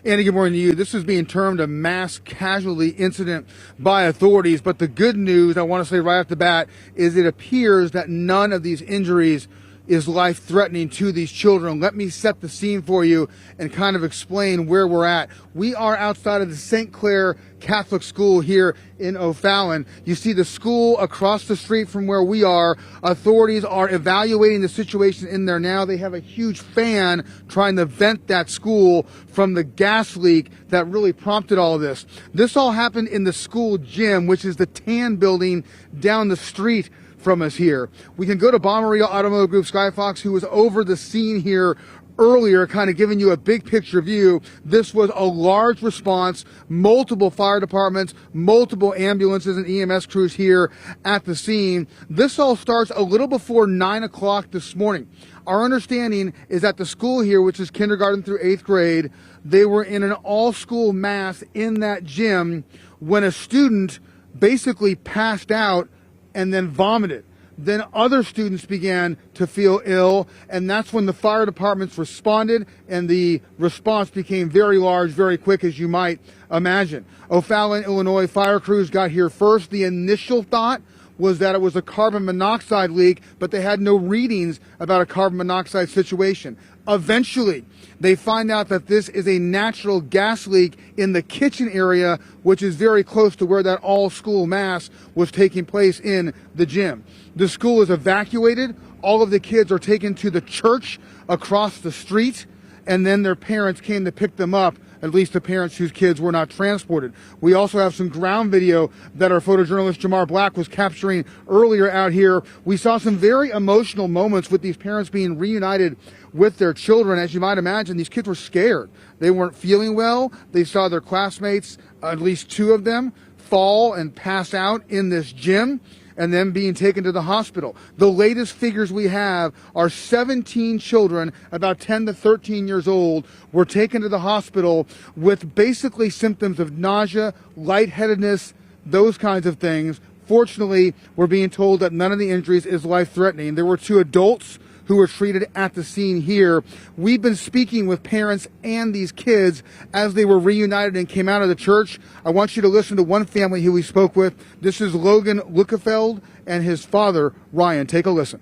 Andy, good morning to you. This is being termed a mass casualty incident by authorities, but the good news I want to say right off the bat is it appears that none of these injuries is life-threatening to these children. Let me set the scene for you and kind of explain where we're at. We are outside of the St. Clair Catholic School here in O'Fallon. You see the school across the street from where we are. Authorities are evaluating the situation in there now. They have a huge fan trying to vent that school from the gas leak that really prompted all of this. This all happened in the school gym, which is the tan building down the street from us here. We can go to Bommarito Automotive Group Skyfox, who was over the scene here earlier, kind of giving you a big picture view. This was a large response, multiple fire departments, multiple ambulances and EMS crews here at the scene. This all starts a little before 9 o'clock this morning. Our understanding is that the school here, which is kindergarten through 8th grade, they were in an all-school mass in that gym when a student basically passed out and then vomited. Then other students began to feel ill, and that's when the fire departments responded, and the response became very large, very quick, as you might imagine. O'Fallon, Illinois fire crews got here first. The initial thought was that it was a carbon monoxide leak, but they had no readings about a carbon monoxide situation. Eventually, they find out that this is a natural gas leak in the kitchen area, which is very close to where that all-school mass was taking place in the gym. The school is evacuated. All of the kids are taken to the church across the street, and then their parents came to pick them up, at least the parents whose kids were not transported. We also have some ground video that our photojournalist Jamar Black was capturing earlier out here. We saw some very emotional moments with these parents being reunited with their children. As you might imagine, these kids were scared. They weren't feeling well. They saw their classmates, at least two of them, fall and pass out in this gym, and then being taken to the hospital. The latest figures we have are 17 children, about 10 to 13 years old, were taken to the hospital with basically symptoms of nausea, lightheadedness, those kinds of things. Fortunately, we're being told that none of the injuries is life-threatening. There were two adults who were treated at the scene here. We've been speaking with parents and these kids as they were reunited and came out of the church. I want you to listen to one family who we spoke with. This is Logan Lukefeld and his father, Ryan. Take a listen.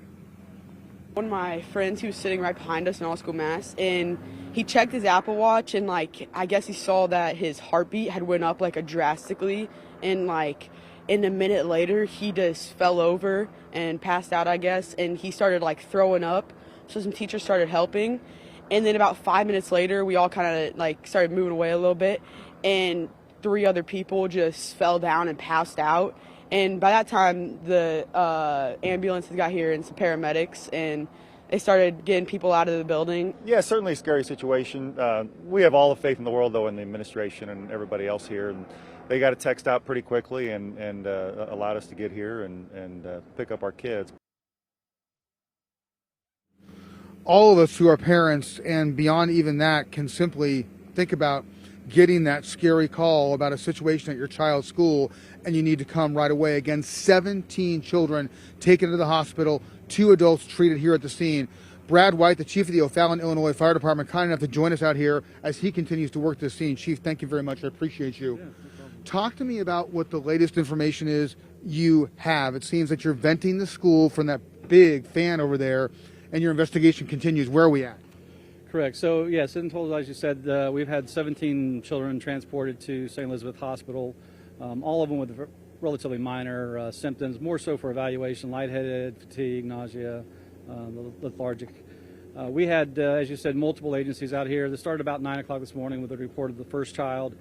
One of my friends, he was sitting right behind us in all-school mass, and he checked his Apple Watch, and I guess he saw that his heartbeat had went up drastically, and in a minute later, he just fell over and passed out, I guess, and he started throwing up. So some teachers started helping, and then about 5 minutes later, we all kind of started moving away a little bit, and 3 other people just fell down and passed out. And by that time, the ambulances got here and some paramedics, and they started getting people out of the building. Yeah, certainly a scary situation. We have all the faith in the world, though, in the administration and everybody else here. And they got a text out pretty quickly and allowed us to get here and pick up our kids. All of us who are parents and beyond even that can simply think about getting that scary call about a situation at your child's school, and you need to come right away. Again, 17 children taken to the hospital, 2 adults treated here at the scene. Brad White, the chief of the O'Fallon, Illinois Fire Department, kind enough to join us out here as he continues to work this scene. Chief, thank you very much. I appreciate you. Yeah. Talk to me about what the latest information is you have. It seems that you're venting the school from that big fan over there, and your investigation continues. Where are we at? Correct. So, yes, in total, as you said, we've had 17 children transported to St. Elizabeth Hospital, all of them with relatively minor symptoms, more so for evaluation: lightheaded, fatigue, nausea, lethargic. We had, as you said, multiple agencies out here. This started about 9 o'clock this morning with a report of the first child.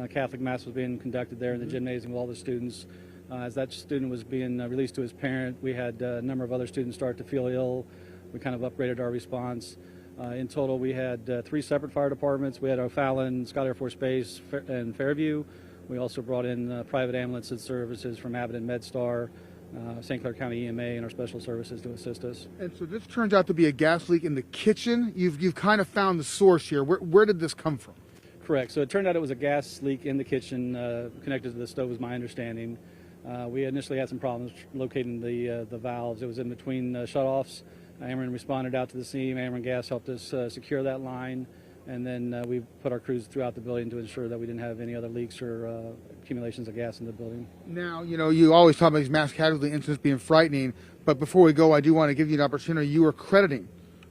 Catholic Mass was being conducted there in the gymnasium with all the students. As that student was being released to his parent, we had a number of other students start to feel ill. We kind of upgraded our response. In total, we had 3 separate fire departments. We had O'Fallon, Scott Air Force Base, and Fairview. We also brought in private ambulance services from Abbott and MedStar, St. Clair County EMA, and our special services to assist us. And so this turns out to be a gas leak in the kitchen. You've kind of found the source here. Where did this come from? Correct. So it turned out it was a gas leak in the kitchen connected to the stove, is my understanding. We initially had some problems locating the valves. It was in between shutoffs. Ameren responded out to the scene. Ameren Gas helped us secure that line, And then we put our crews throughout the building to ensure that we didn't have any other leaks or accumulations of gas in the building. Now, you always talk about these mass casualty incidents being frightening, but before we go, I do want to give you an opportunity. You are crediting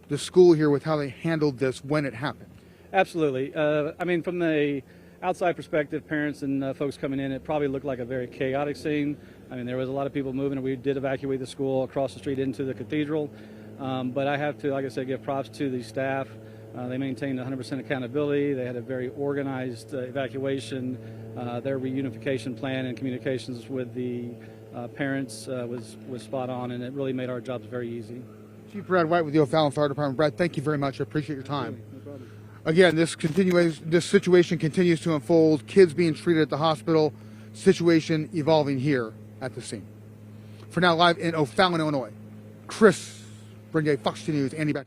the school here with how they handled this when it happened. Absolutely. I mean, from the outside perspective, parents and folks coming in, it probably looked like a very chaotic scene. I mean, there was a lot of people moving, and we did evacuate the school across the street into the cathedral. But I have to, like I said, give props to the staff. They maintained 100% accountability. They had a very organized evacuation. Their reunification plan and communications with the parents was spot on, and it really made our jobs very easy. Chief Brad White with the O'Fallon Fire Department. Brad, thank you very much. I appreciate your time. No problem. Again, this situation continues to unfold. Kids being treated at the hospital. Situation evolving here at the scene. For now, live in O'Fallon, Illinois, Chris Bernier, Fox 2 News, Andy back.